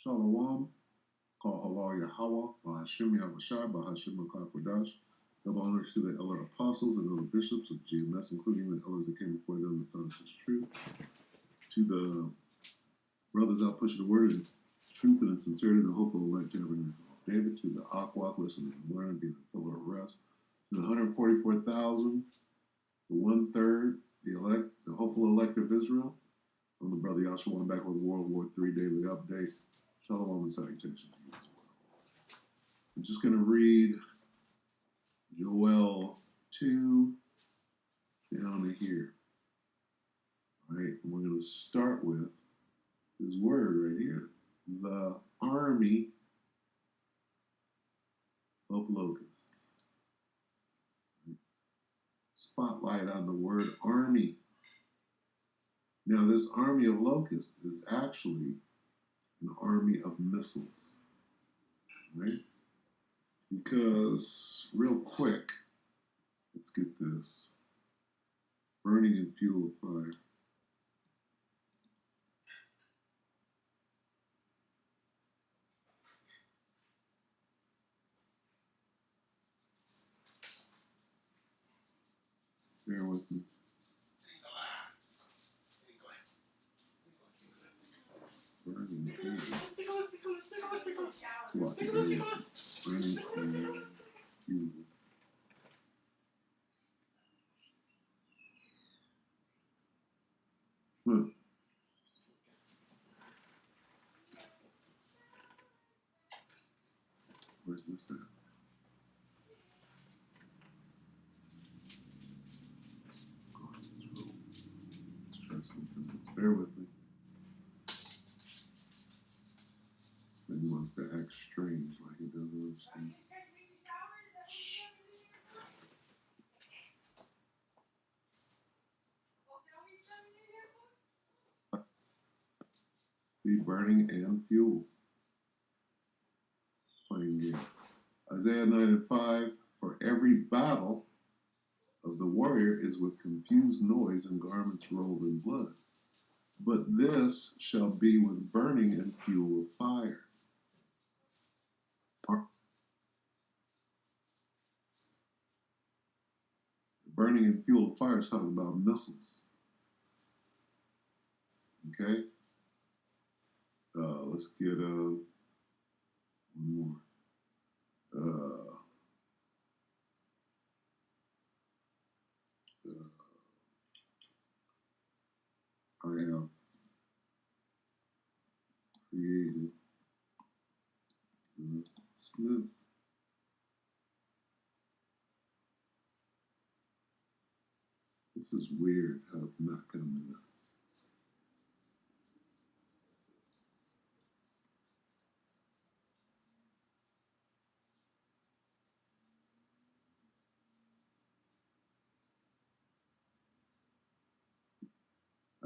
Shalom, call Allah Yahweh, Bahashim Yahushai, Bahashim Kodash. Double honors to the elder apostles and elder bishops of GMS, including the elders that came before them that taught us this truth. To the brothers out pushing the word in truth and in sincerity, the hope of the elect tabernacle of David. To the Akwak listening and learning, being a pillar of rest. To the 144,000, the 1/3, the elect, the hopeful elect of Israel. I'm the brother Yahshua, I'm back with WW3 Daily update. Shalom and salutation to you as well. I'm just going to read Joel 2 down to here. All right, and we're going to start with this word right here. The army of locusts. Spotlight on the word army. Now, this army of locusts is actually an army of missiles, right? Because, real quick, let's get this. Burning in fuel of fire. Bear with me. Burning in fuel. Burning in fuel. Where's this at? Let's try something else. Bear with me. This thing wants to act strange like it doesn't understand. See, burning and fuel. Playing games. Isaiah 9:5, for every battle of the warrior is with confused noise and garments rolled in blood. But this shall be with burning and fuel of fire. Burning and fuel of fire is talking about missiles. Okay? Let's get one more. I have created the Smith. This is weird how it's not coming up.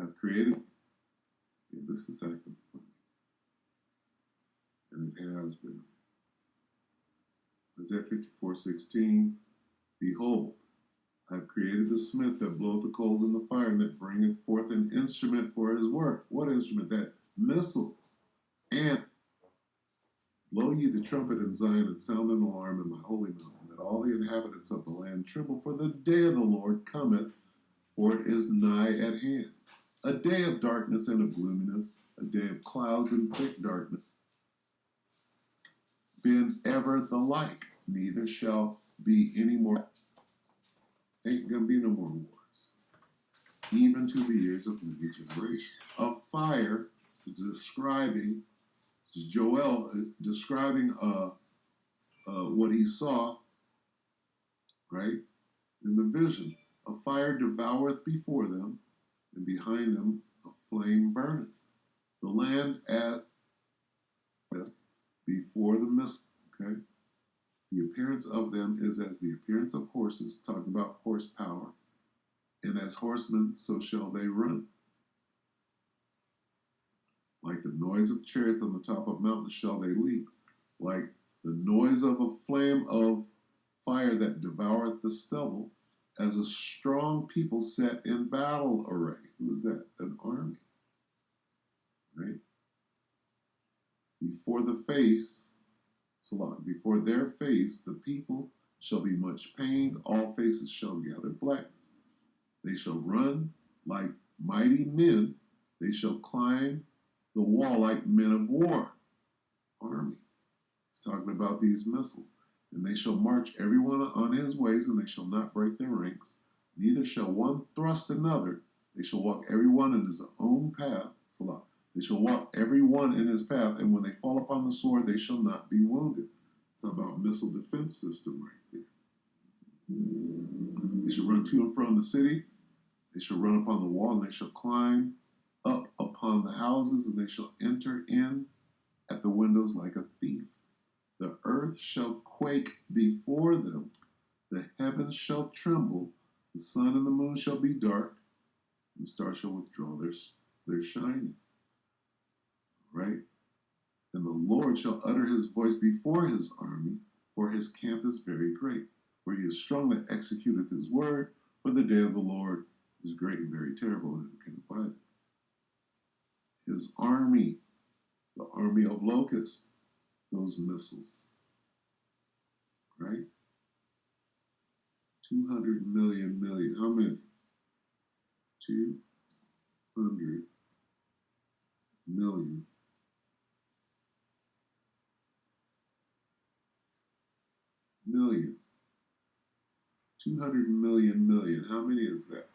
I've created, yeah, this is acting funny. And it has been. Isaiah 54:16, behold, I have created the smith that bloweth the coals in the fire, and that bringeth forth an instrument for his work. What instrument? That missile. And blow ye the trumpet in Zion, and sound an alarm in my holy mountain, that all the inhabitants of the land tremble, for the day of the Lord cometh, for it is nigh at hand. A day of darkness and of gloominess, a day of clouds and thick darkness, been ever the like, neither shall be any more. Ain't gonna be no more wars, even to the years of many generations. Of fire, so describing Joel, describing what he saw, right, in the vision. A fire devoureth before them, and behind them a flame burneth. The land at before the mist, okay? The appearance of them is as the appearance of horses, talking about horsepower. And as horsemen, so shall they run. Like the noise of chariots on the top of mountains shall they leap. Like the noise of a flame of fire that devoureth the stubble, as a strong people set in battle array. Who is that? An army. Right? Before the face, Salah, before their face, the people shall be much pained, all faces shall gather blackness. They shall run like mighty men, they shall climb the wall like men of war. Army. It's talking about these missiles. And they shall march everyone on his ways, and they shall not break their ranks. Neither shall one thrust another. They shall walk everyone in his own path. Salah. They shall walk everyone in his path, and when they fall upon the sword, they shall not be wounded. It's about missile defense system right there. They shall run to and from the city. They shall run upon the wall, and they shall climb up upon the houses, and they shall enter in at the windows like a thief. The earth shall quake before them, the heavens shall tremble, the sun and the moon shall be dark, and the stars shall withdraw their shining. Right? And the Lord shall utter his voice before his army, for his camp is very great. For he is strong that executeth his word, for the day of the Lord is great and very terrible, and who can abide it? His army, the army of locusts, those missiles. Right? 200 million. How many? 200 million. Million. 200 million. How many is that?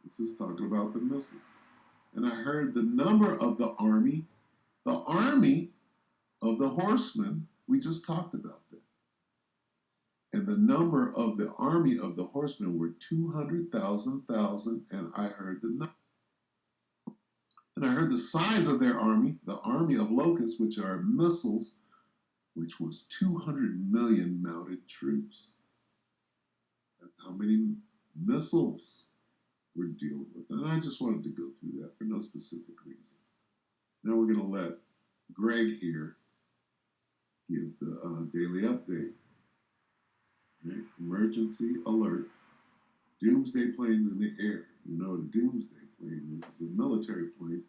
This is talking about the missiles. And I heard the number of the army of the horsemen. We just talked about that. And the number of the army of the horsemen were 200,000, and I heard the number. And I heard the size of their army, the army of locusts, which are missiles, which was 200 million mounted troops. That's how many missiles we're dealing with. And I just wanted to go through that for no specific reason. Now we're going to let Greg here give the daily update. Okay. Emergency alert. Doomsday planes in the air. You know what a doomsday plane is? It's a military plane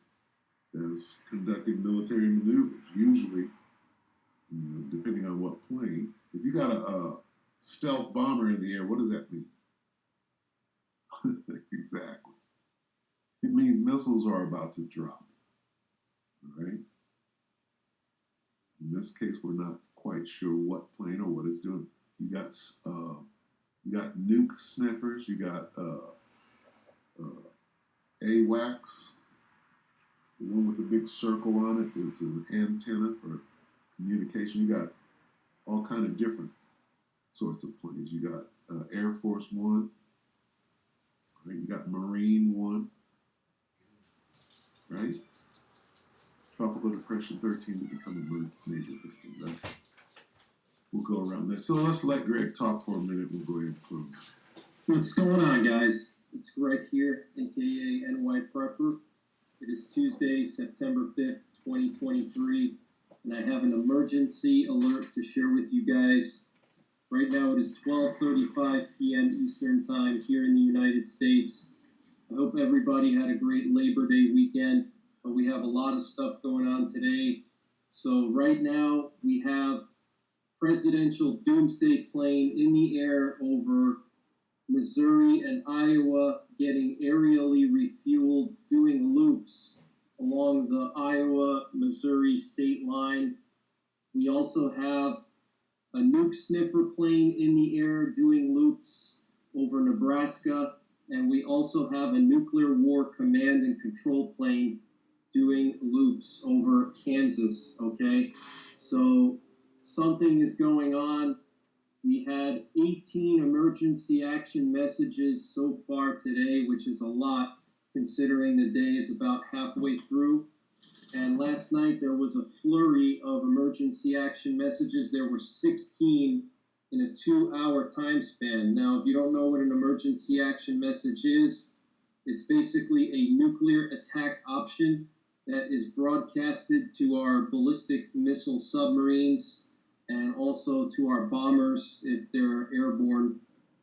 that's conducting military maneuvers. Usually, depending on what plane. If you got a stealth bomber in the air, what does that mean? Exactly. It means missiles are about to drop. All right? In this case, we're not quite sure what plane or what it's doing. You got nuke sniffers. You got AWACS. The one with the big circle on it is an antenna for communication. You got all kind of different sorts of planes. You got Air Force One. Right? You got Marine One. Right? Tropical Depression 13 to become a major hurricane. Right? We'll go around that. So let's let Greg talk for a minute. We'll go ahead and close. What's going on, guys? It's Greg here, aka NY Prepper. It is Tuesday, September 5th, 2023, and I have an emergency alert to share with you guys. Right now it is 12:35 p.m. Eastern Time here in the United States. I hope everybody had a great Labor Day weekend, but we have a lot of stuff going on today. So right now we have presidential doomsday plane in the air over Missouri and Iowa getting aerially refueled, doing loops along the Iowa-Missouri state line. We also have a nuke sniffer plane in the air doing loops over Nebraska, and we also have a nuclear war command and control plane doing loops over Kansas, okay? So something is going on. We had 18 emergency action messages so far today, which is a lot considering the day is about halfway through. And last night there was a flurry of emergency action messages. There were 16 in a 2-hour time span. Now, if you don't know what an emergency action message is, it's basically a nuclear attack option that is broadcasted to our ballistic missile submarines and also to our bombers if they're airborne.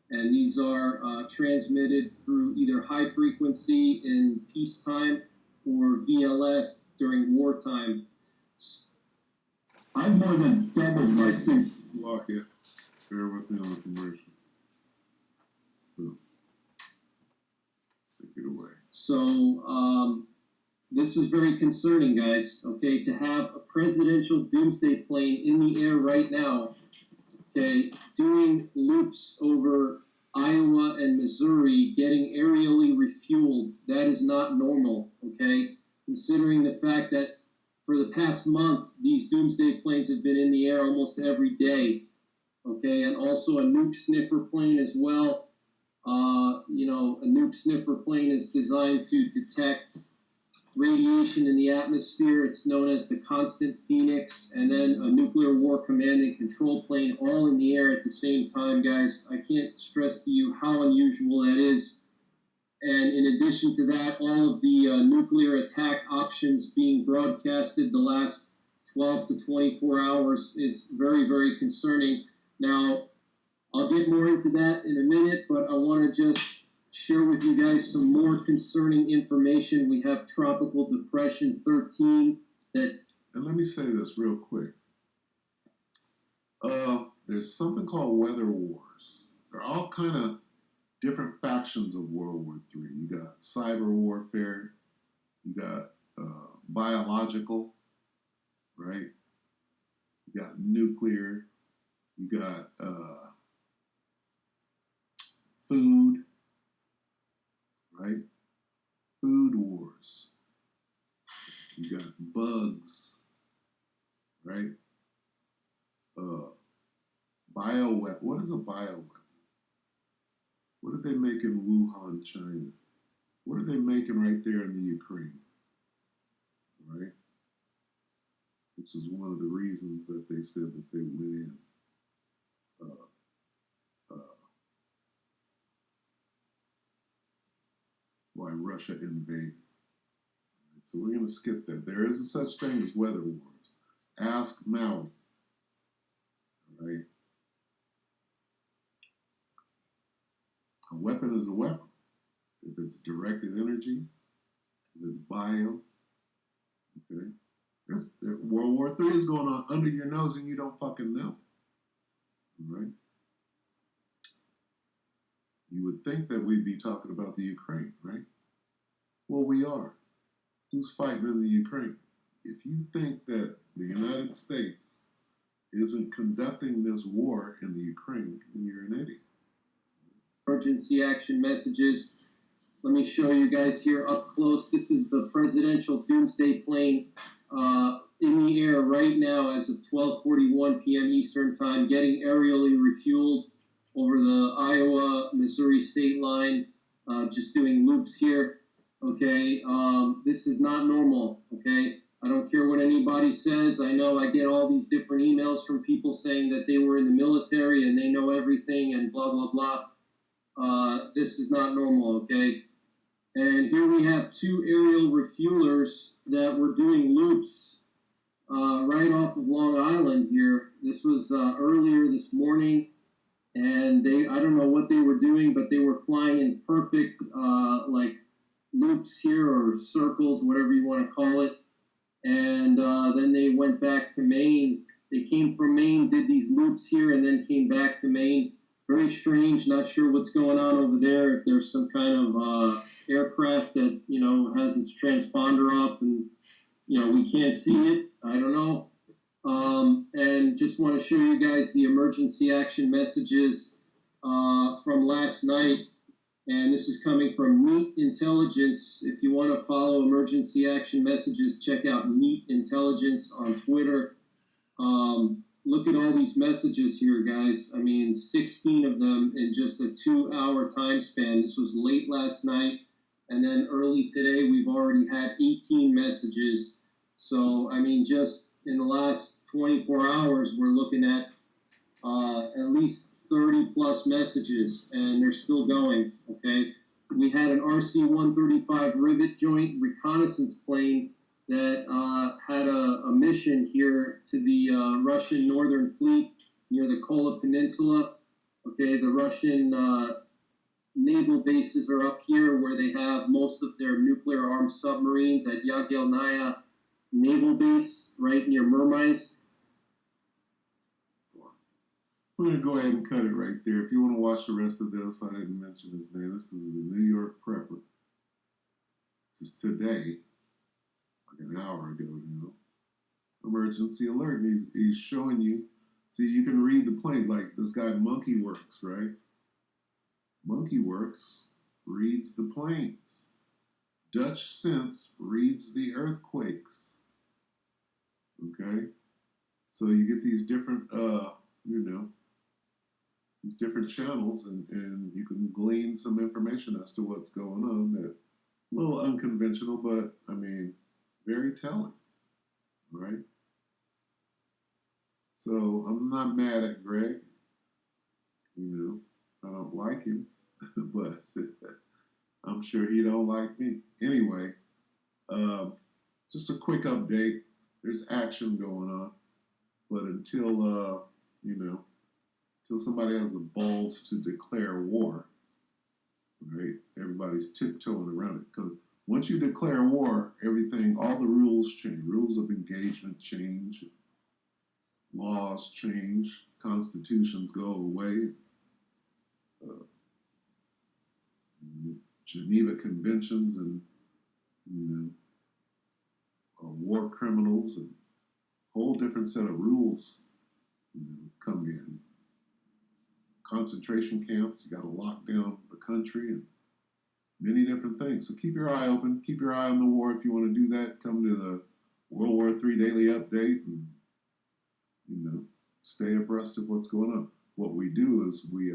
And these are transmitted through either high frequency in peacetime or VLF during wartime. I've more than doubled my signals. Lock it. Bear with me on the commercial. Boom. Take it away. So, this is very concerning, guys. Okay, to have a presidential doomsday plane in the air right now, okay, doing loops over Iowa and Missouri, getting aerially refueled, that is not normal, okay? Considering the fact that for the past month, these doomsday planes have been in the air almost every day, okay? And also a nuke sniffer plane as well. A nuke sniffer plane is designed to detect radiation in the atmosphere. It's known as the Constant Phoenix, and then a nuclear war command and control plane all in the air at the same time, guys. I can't stress to you how unusual that is. And in addition to that, all of the nuclear attack options being broadcasted the last 12 to 24 hours is very, very concerning. Now, I'll get more into that in a minute, but I want to just share with you guys some more concerning information. We have Tropical Depression 13 that... And let me say this real quick. There's something called weather wars. There are all kind of different factions of World War III. You got cyber warfare. You got biological, right? You got nuclear. You got food, right? Food wars. You got bugs, right? Bioweapon. What is a bioweapon? What did they make in Wuhan, China? What are they making right there in the Ukraine? Right? Which is one of the reasons that they said that they went in. Why Russia invaded. So we're going to skip that. There is a such thing as weather wars. Ask Maui. All right? A weapon is a weapon. If it's directed energy, if it's bio, okay? World War III is going on under your nose and you don't fucking know. All right? You would think that we'd be talking about the Ukraine, right? Well, we are. Who's fighting in the Ukraine? If you think that the United States isn't conducting this war in the Ukraine, then you're an idiot. Emergency action messages. Let me show you guys here up close. This is the presidential doomsday plane in the air right now as of 12:41 p.m. Eastern Time, getting aerially refueled over the Iowa-Missouri state line, just doing loops here. Okay, this is not normal, okay? I don't care what anybody says. I know I get all these different emails from people saying that they were in the military and they know everything and blah, blah, blah. This is not normal, okay? And here we have two aerial refuelers that were doing loops right off of Long Island here. This was earlier this morning, and I don't know what they were doing, but they were flying in perfect, loops here or circles, whatever you want to call it. And then they went back to Maine. They came from Maine, did these loops here, and then came back to Maine. Very strange. Not sure what's going on over there. If there's some kind of aircraft that, has its transponder off and, we can't see it. I don't know. And just want to show you guys the emergency action messages from last night. And this is coming from Meat Intelligence. If you want to follow emergency action messages, check out Meat Intelligence on Twitter. Look at all these messages here, guys. I mean, 16 of them in just a 2-hour time span. This was late last night. And then early today, we've already had 18 messages. So, I mean, just in the last 24 hours, we're looking at least 30 plus messages, and they're still going, okay? We had an RC-135 rivet joint reconnaissance plane that had a mission here to the Russian Northern Fleet near the Kola Peninsula. Okay, the Russian naval bases are up here where they have most of their nuclear-armed submarines at Yagelnaya Naval Base right near Murmansk. We're going to go ahead and cut it right there. If you want to watch the rest of this, I didn't mention his name. This is the New York Prepper. This is today, like an hour ago now. Emergency alert. And he's showing you. See, you can read the planes. Like this guy, Monkey Works, right? Monkey Works reads the planes. Dutch Sense reads the earthquakes. Okay? So you get these different, these different channels, and you can glean some information as to what's going on. That a little unconventional, but I mean, very telling, right? So I'm not mad at Greg. I don't like him, but I'm sure he don't like me. Anyway, just a quick update. There's action going on, but until until somebody has the balls to declare war, right? Everybody's tiptoeing around it because once you declare war, everything, all the rules change. Rules of engagement change, laws change, constitutions go away. Geneva Conventions and war criminals and a whole different set of rules come in. Concentration camps, you got to lock down the country and many different things. So keep your eye open. Keep your eye on the war if you want to do that. Come to the World War III Daily Update and, stay abreast of what's going on. What we do is we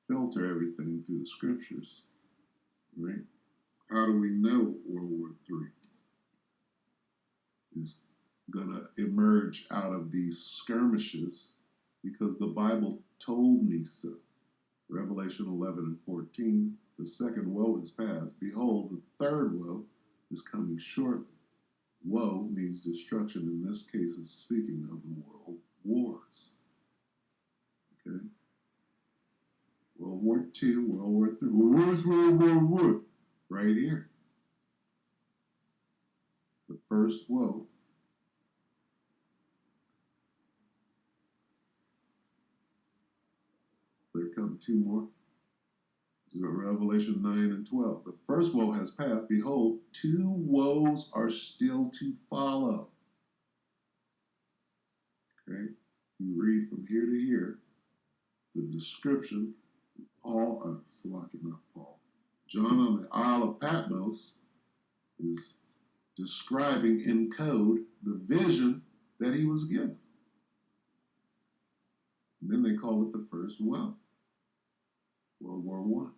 filter everything through the scriptures, right? How do we know World War III is going to emerge out of these skirmishes? Because the Bible told me so. Revelation 11 and 14, the second woe is past. Behold, the third woe is coming shortly. Woe means destruction. In this case, is speaking of the world wars. Okay? World War II, World War III. Where's World War I? Right here. The first woe. There come two more. Revelation 9 and 12. The first woe has passed. Behold, two woes are still to follow. Okay? You read from here to here. It's a description. Not Paul. John on the Isle of Patmos is describing in code the vision that he was given. And then they call it the first woe. World War I.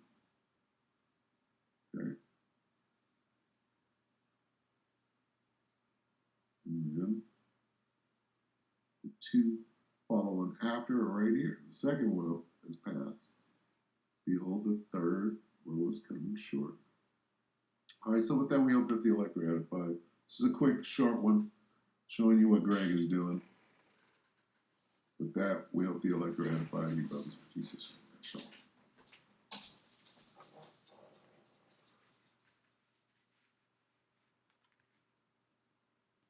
Okay? And then the two following after are right here. The second woe has passed. Behold, the third woe is coming short. All right, so with that, we hope that the elect were edified. This is a quick, short one showing you what Greg is doing. With that, we hope the elect were edified. You brothers, Jesus. Shalom.